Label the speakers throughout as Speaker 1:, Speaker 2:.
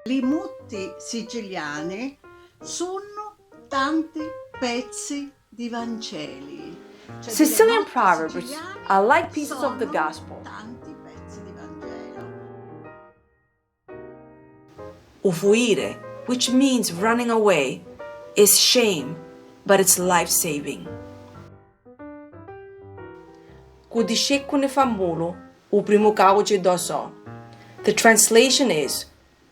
Speaker 1: I mutti siciliani sono tanti pezzi di Vangeli.
Speaker 2: Sicilian proverbs are like pieces of the gospel.
Speaker 1: Tanti pezzi di Vangelo.
Speaker 3: Ufuire, which means running away, is shame, but it's life-saving. Kudisheku ne famulo, o primo cauce doso. The translation is,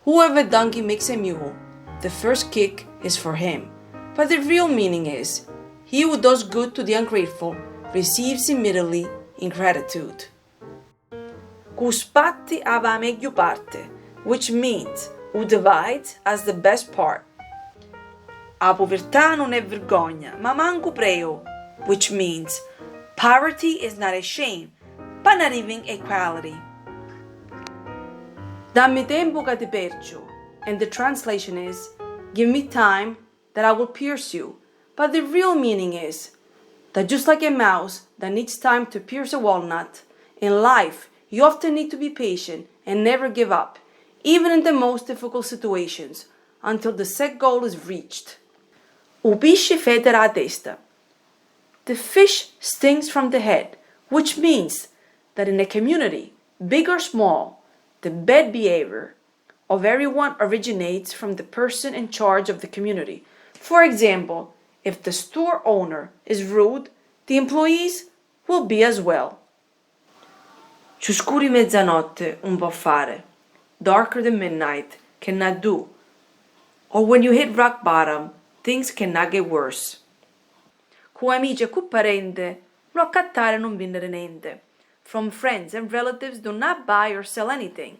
Speaker 3: whoever donkey makes a mule, the first kick is for him. But the real meaning is, he who does good to the ungrateful receives immediately in gratitude. Cuspatti ava meglio parte, which means, who divides as the best part. A povertà non è vergogna, ma manco preo, which means, poverty is not a shame, but not even a quality. Dammi tempo che ti percio, and the translation is, give me time that I will pierce you. But the real meaning is that just like a mouse that needs time to pierce a walnut, in life you often need to be patient and never give up, even in the most difficult situations, until the set goal is reached. O pesce federa a testa. The fish stings from the head, which means that in a community, big or small, the bad behavior of everyone originates from the person in charge of the community. For example, if the store owner is rude, the employees will be as well. Ciuscuri mezzanotte un po' fare. Darker than midnight cannot do. Or when you hit rock bottom, things cannot get worse. Cu amici e cu parente, non accattare non vendere niente. From friends and relatives, do not buy or sell anything.